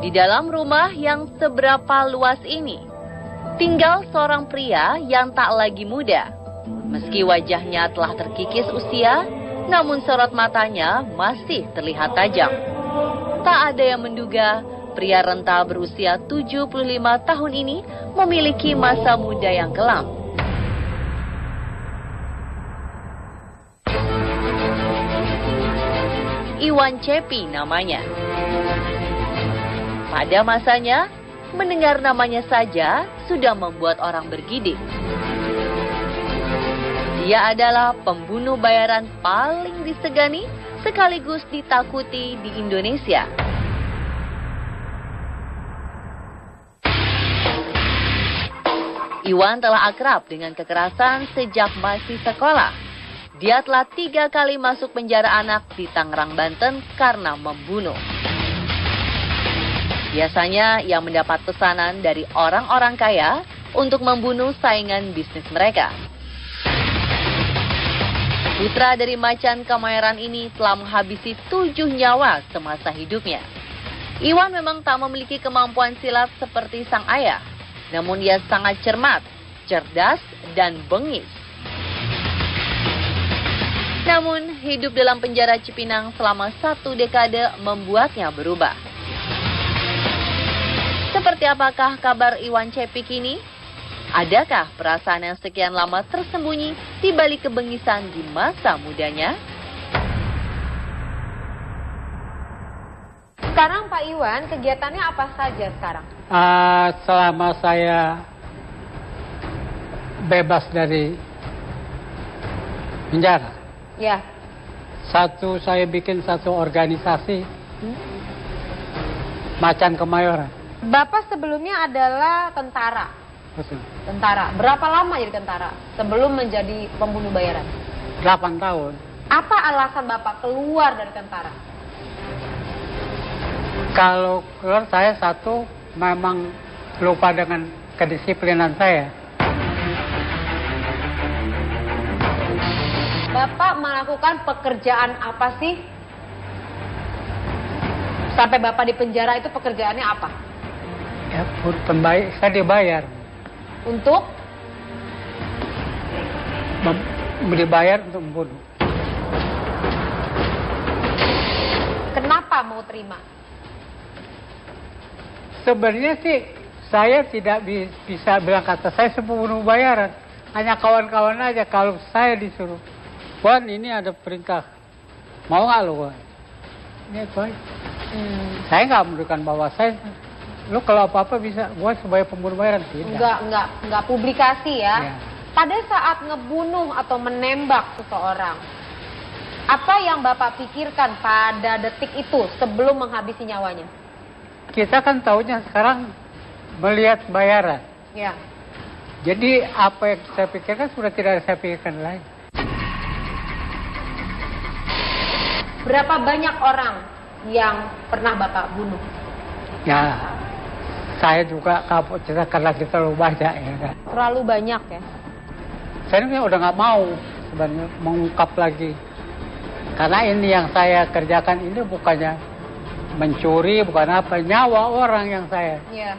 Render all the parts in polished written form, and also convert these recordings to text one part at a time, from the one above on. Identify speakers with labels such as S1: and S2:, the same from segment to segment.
S1: Di dalam rumah yang seberapa luas ini, tinggal seorang pria yang tak lagi muda. Meski wajahnya telah terkikis usia, namun sorot matanya masih terlihat tajam. Tak ada yang menduga pria renta berusia 75 tahun ini memiliki masa muda yang kelam. Iwan Cepi namanya. Pada masanya, mendengar namanya saja sudah membuat orang bergidik. Dia adalah pembunuh bayaran paling disegani sekaligus ditakuti di Indonesia. Iwan telah akrab dengan kekerasan sejak masih sekolah. Dia telah 3 kali masuk penjara anak di Tangerang, Banten karena membunuh. Biasanya ia mendapat pesanan dari orang-orang kaya untuk membunuh saingan bisnis mereka. Putra dari Macan Kemayoran ini telah menghabisi 7 nyawa semasa hidupnya. Iwan memang tak memiliki kemampuan silat seperti sang ayah, namun ia sangat cermat, cerdas, dan bengis. Namun, hidup dalam penjara Cipinang selama 1 dekade membuatnya berubah. Seperti apakah kabar Iwan Cepi kini? Adakah perasaan yang sekian lama tersembunyi di balik kebengisan di masa mudanya?
S2: Sekarang Pak Iwan, kegiatannya apa saja sekarang?
S3: Selama saya bebas dari penjara,
S2: Ya.
S3: saya bikin satu organisasi, Macan Kemayoran.
S2: Bapak sebelumnya adalah tentara.
S3: Betul.
S2: Tentara. Berapa lama jadi tentara sebelum menjadi pembunuh bayaran?
S3: 8 tahun.
S2: Apa alasan Bapak keluar dari tentara?
S3: Kalau keluar saya memang lupa dengan kedisiplinan saya.
S2: Bapak melakukan pekerjaan apa sih? Sampai Bapak di penjara itu pekerjaannya apa?
S3: Ya, saya dibayar.
S2: Untuk?
S3: Dibayar untuk membunuh.
S2: Kenapa mau terima?
S3: Sebenarnya sih saya tidak bisa bilang kata saya pembunuh bayaran. Hanya kawan-kawan aja kalau saya disuruh, Wan ini ada perintah, mau nggak lu Wan? Ini Wan. Saya nggak menunjukkan bahwa lu kalau apa-apa bisa, gua sebagai pembunuh bayaran tidak.
S2: Enggak publikasi ya.
S3: Ya.
S2: Pada saat ngebunuh atau menembak seseorang, apa yang Bapak pikirkan pada detik itu sebelum menghabisi nyawanya?
S3: Kita kan taunya sekarang melihat bayaran.
S2: Ya.
S3: Jadi apa yang saya pikirkan sudah tidak saya pikirkan lagi.
S2: Berapa banyak orang yang pernah Bapak bunuh?
S3: Ya, saya juga kapok ceritakan lagi terlalu banyak ya kan.
S2: Terlalu banyak ya?
S3: Saya ini udah nggak mau sebenarnya mengungkap lagi. Karena ini yang saya kerjakan ini bukannya mencuri, bukan apa, nyawa orang yang saya.
S2: Iya.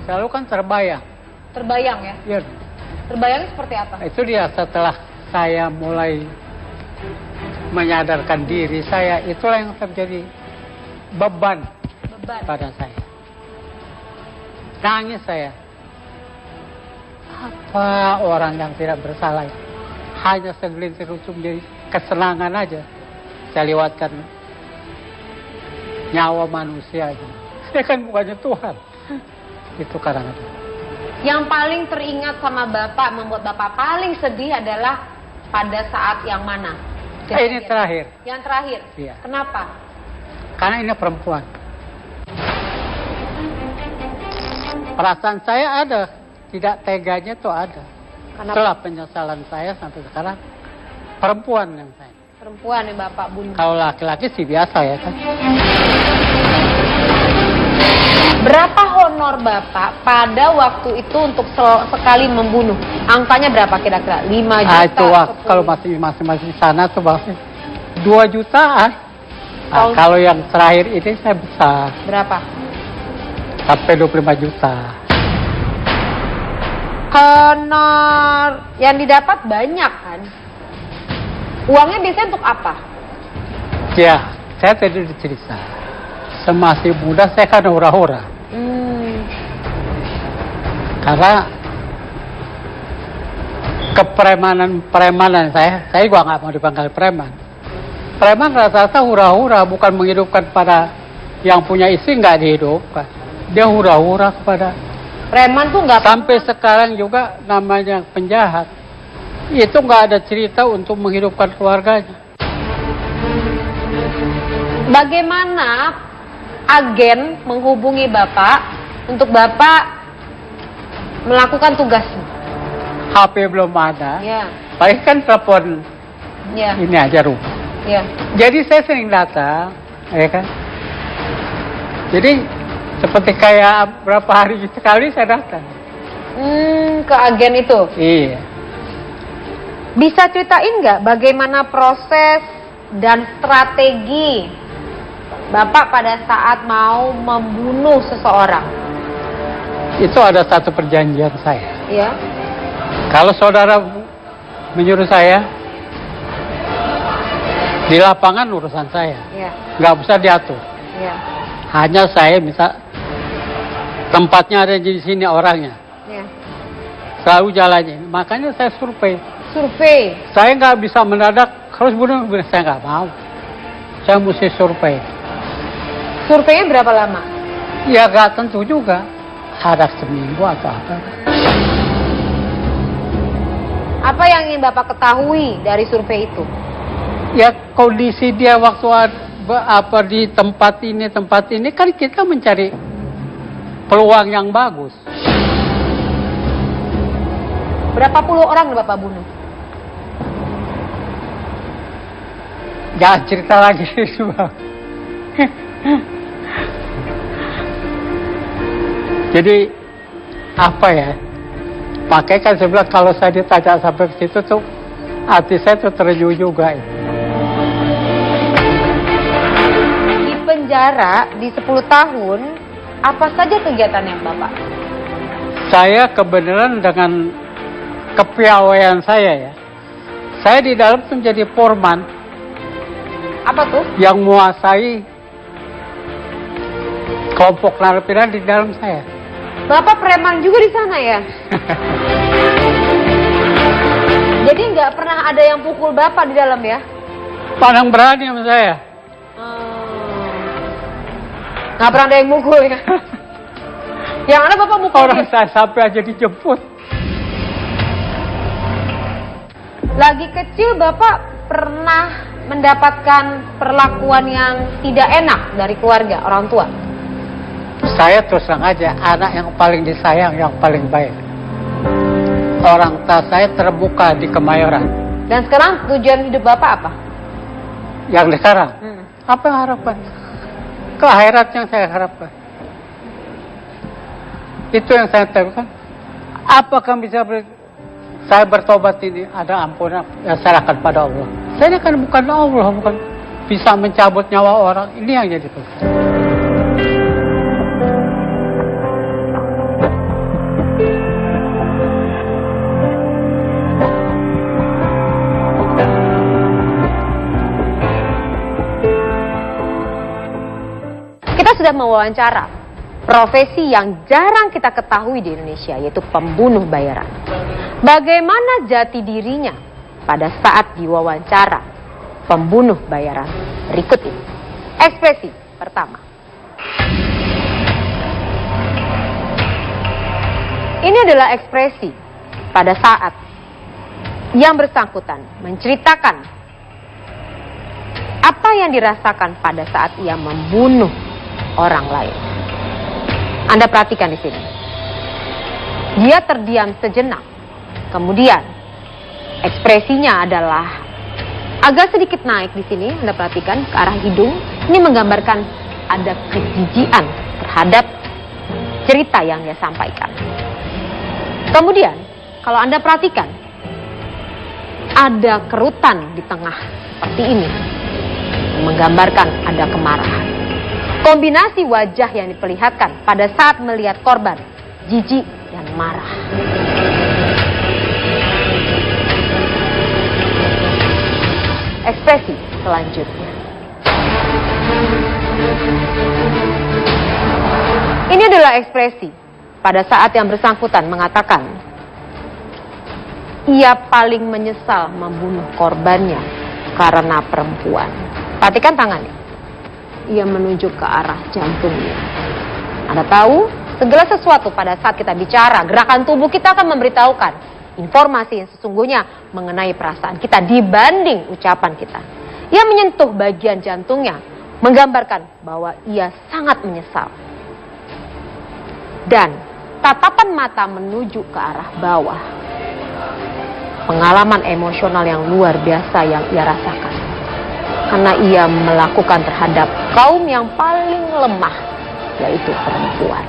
S3: Selalu kan terbayang.
S2: Terbayang ya?
S3: Ya,
S2: Terbayangnya seperti apa?
S3: itu dia setelah saya mulai menyadarkan diri saya, itulah yang terjadi beban pada saya. Nangis saya. Apa orang yang tidak bersalah hanya segelintir untuk menjadi kesenangan aja saya lewatkan nyawa manusia aja. Saya kan bukannya Tuhan. Itu kadang-kadang.
S2: Yang paling teringat sama Bapak, membuat Bapak paling sedih adalah pada saat yang mana?
S3: Ini terakhir.
S2: Yang terakhir?
S3: Iya.
S2: Kenapa?
S3: Karena ini perempuan. Perasaan saya ada, tidak teganya tuh ada.
S2: Kenapa?
S3: Setelah penyesalan saya sampai sekarang, perempuan yang saya.
S2: Perempuan yang Bapak bunuh.
S3: Kalau laki-laki sih biasa ya kan.
S2: Berapa honor Bapak pada waktu itu untuk sekali membunuh? Angkanya berapa kira-kira? 5 juta?
S3: Itu kalau masih di sana tuh pasti 2 jutaan. Nah, kalau yang terakhir ini saya besar,
S2: Berapa?
S3: sampai 25 juta.
S2: Honor yang didapat banyak kan? Uangnya biasanya untuk apa?
S3: Ya, saya tadi cerita. Semasih muda saya kan hura-hura. Karena kepremanan saya juga nggak mau dipanggil preman. Preman rata-rata hura-hura, bukan menghidupkan pada yang punya istri, nggak dihidupkan. Dia hura-hura kepada.
S2: Preman tuh nggak
S3: Sampai sekarang juga namanya penjahat. Itu nggak ada cerita untuk menghidupkan keluarganya.
S2: Bagaimana agen menghubungi Bapak untuk Bapak melakukan tugasnya?
S3: HP belum ada.
S2: Ya,
S3: Paling kan telepon
S2: ya,
S3: ini aja rumah.
S2: ya.
S3: Jadi saya sering datang, ya kan. Jadi seperti kayak berapa hari sekali saya datang.
S2: Ke agen itu.
S3: Iya.
S2: Bisa ceritain nggak bagaimana proses dan strategi Bapak pada saat mau membunuh seseorang?
S3: Itu ada satu perjanjian saya.
S2: Ya.
S3: Kalau saudara menyuruh saya, di lapangan urusan saya.
S2: Ya.
S3: Nggak usah diatur.
S2: Ya.
S3: Hanya saya bisa tempatnya ada di sini orangnya.
S2: Ya.
S3: Selalu jalannya. Makanya saya survei.
S2: Survei.
S3: Saya nggak bisa mendadak harus bunuh. Saya nggak mau. Saya mesti survei.
S2: Surveinya berapa lama?
S3: Ya nggak tentu juga. Ada seminggu atau apa.
S2: Apa yang ingin Bapak ketahui dari survei itu?
S3: Ya kondisi dia waktu di tempat ini kan kita mencari peluang yang bagus.
S2: Berapa puluh orang Bapak bunuh?
S3: Jangan cerita lagi semua. Jadi apa ya? Makanya kan saya bilang kalau saya ditanya sampai ke situ tuh hati saya tuh terjun juga.
S2: Di penjara di 10 tahun, apa saja kegiatannya Bapak?
S3: Saya kebenaran dengan kepiawaian saya ya. Saya di dalam tuh menjadi foreman
S2: Apa tuh?
S3: yang menguasai kelompok narapidana di dalam saya.
S2: Bapak preman juga di sana ya? Jadi nggak pernah ada yang pukul Bapak di dalam ya?
S3: Pandang berani sama saya.
S2: Nggak pernah ada yang mukul ya? Yang ada Bapak mukul
S3: Orang
S2: dia.
S3: saya sampai aja dijemput.
S2: Lagi kecil Bapak pernah mendapatkan perlakuan yang tidak enak dari keluarga, orang tua?
S3: Saya terus terang aja anak yang paling disayang, yang paling baik. Orang tua saya terbuka di Kemayoran.
S2: Dan sekarang tujuan hidup Bapak apa?
S3: Yang sekarang, apa yang harapan? Ke akhirat yang saya harapkan. Itu yang saya tahu. Apakah bisa saya bertobat ini ada ampunan yang serahkan pada Allah. Saya kan bukan Allah, bukan bisa mencabut nyawa orang. Ini yang jadi persoalan.
S2: Kita sudah mewawancara profesi yang jarang kita ketahui di Indonesia, yaitu pembunuh bayaran. Bagaimana jati dirinya pada saat diwawancara pembunuh bayaran berikut ini? Ekspresi pertama. Ini adalah ekspresi pada saat yang bersangkutan menceritakan apa yang dirasakan pada saat ia membunuh orang lain. Anda perhatikan di sini. Dia terdiam sejenak. Kemudian ekspresinya adalah agak sedikit naik di sini. Anda perhatikan ke arah hidung. Ini menggambarkan ada kejijian terhadap cerita yang dia sampaikan. Kemudian kalau Anda perhatikan ada kerutan di tengah seperti ini. yang menggambarkan ada kemarahan. Kombinasi wajah yang diperlihatkan pada saat melihat korban, jijik dan marah. Ekspresi selanjutnya. Ini adalah ekspresi pada saat yang bersangkutan mengatakan ia paling menyesal membunuh korbannya karena perempuan. Perhatikan tangannya. Ia menunjuk ke arah jantungnya. Anda tahu, segala sesuatu pada saat kita bicara, gerakan tubuh kita akan memberitahukan informasi yang sesungguhnya mengenai perasaan kita dibanding ucapan kita. Ia menyentuh bagian jantungnya, menggambarkan bahwa ia sangat menyesal. Dan tatapan mata menuju ke arah bawah. Pengalaman emosional yang luar biasa yang ia rasakan. Karena ia melakukan terhadap kaum yang paling lemah, yaitu perempuan.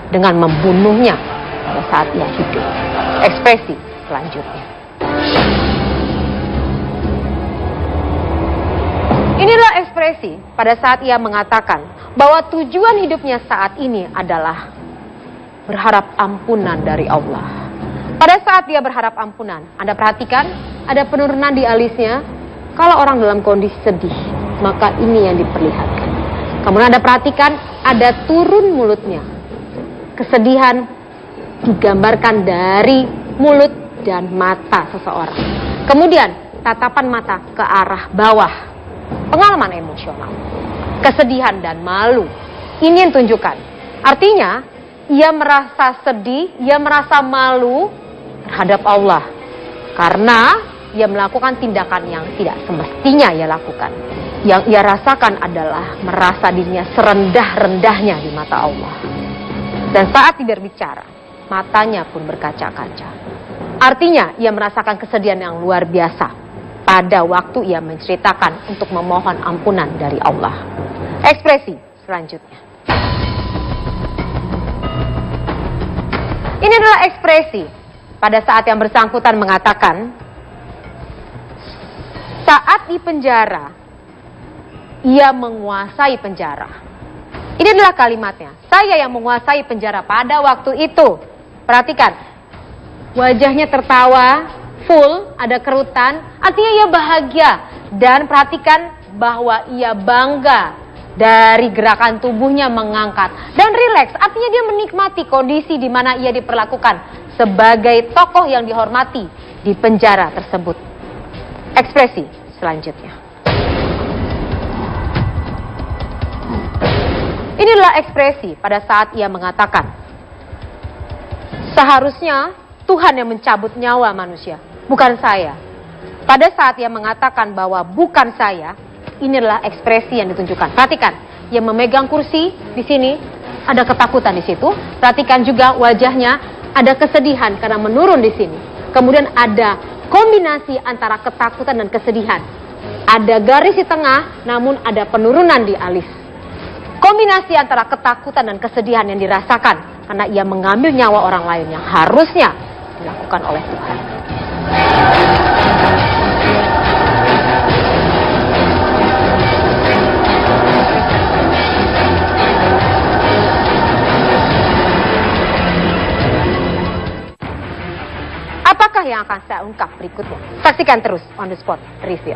S2: Dengan membunuhnya pada saat ia hidup. Ekspresi selanjutnya. Inilah ekspresi pada saat ia mengatakan bahwa tujuan hidupnya saat ini adalah berharap ampunan dari Allah. Pada saat dia berharap ampunan, Anda perhatikan ada penurunan di alisnya. Kalau orang dalam kondisi sedih, maka ini yang diperlihatkan. Kemudian Anda perhatikan ada turun mulutnya. Kesedihan digambarkan dari mulut dan mata seseorang. Kemudian tatapan mata ke arah bawah. Pengalaman emosional, kesedihan dan malu. Ini yang tunjukkan. Artinya, ia merasa sedih, ia merasa malu terhadap Allah. Karena ia melakukan tindakan yang tidak semestinya ia lakukan. Yang ia rasakan adalah merasa dirinya serendah-rendahnya di mata Allah. Dan saat dia berbicara, matanya pun berkaca-kaca. Artinya, ia merasakan kesedihan yang luar biasa pada waktu ia menceritakan untuk memohon ampunan dari Allah. Ekspresi selanjutnya. Ini adalah ekspresi pada saat yang bersangkutan mengatakan, saat di penjara, ia menguasai penjara. Ini adalah kalimatnya. Saya yang menguasai penjara pada waktu itu. Perhatikan, wajahnya tertawa, full, ada kerutan, artinya ia bahagia. Dan perhatikan bahwa ia bangga dari gerakan tubuhnya mengangkat. Dan rileks, artinya dia menikmati kondisi di mana ia diperlakukan sebagai tokoh yang dihormati di penjara tersebut. Ekspresi selanjutnya. Inilah ekspresi pada saat ia mengatakan, seharusnya Tuhan yang mencabut nyawa manusia, bukan saya. Pada saat ia mengatakan bahwa bukan saya, inilah ekspresi yang ditunjukkan. Perhatikan, ia memegang kursi di sini, ada ketakutan di situ. Perhatikan juga wajahnya, ada kesedihan karena menurun di sini. Kemudian ada kombinasi antara ketakutan dan kesedihan. Ada garis di tengah, namun ada penurunan di alis. Kombinasi antara ketakutan dan kesedihan yang dirasakan karena ia mengambil nyawa orang lain yang harusnya dilakukan oleh Tuhan. Apakah yang akan saya ungkap berikutnya? Saksikan terus On The Spot Review.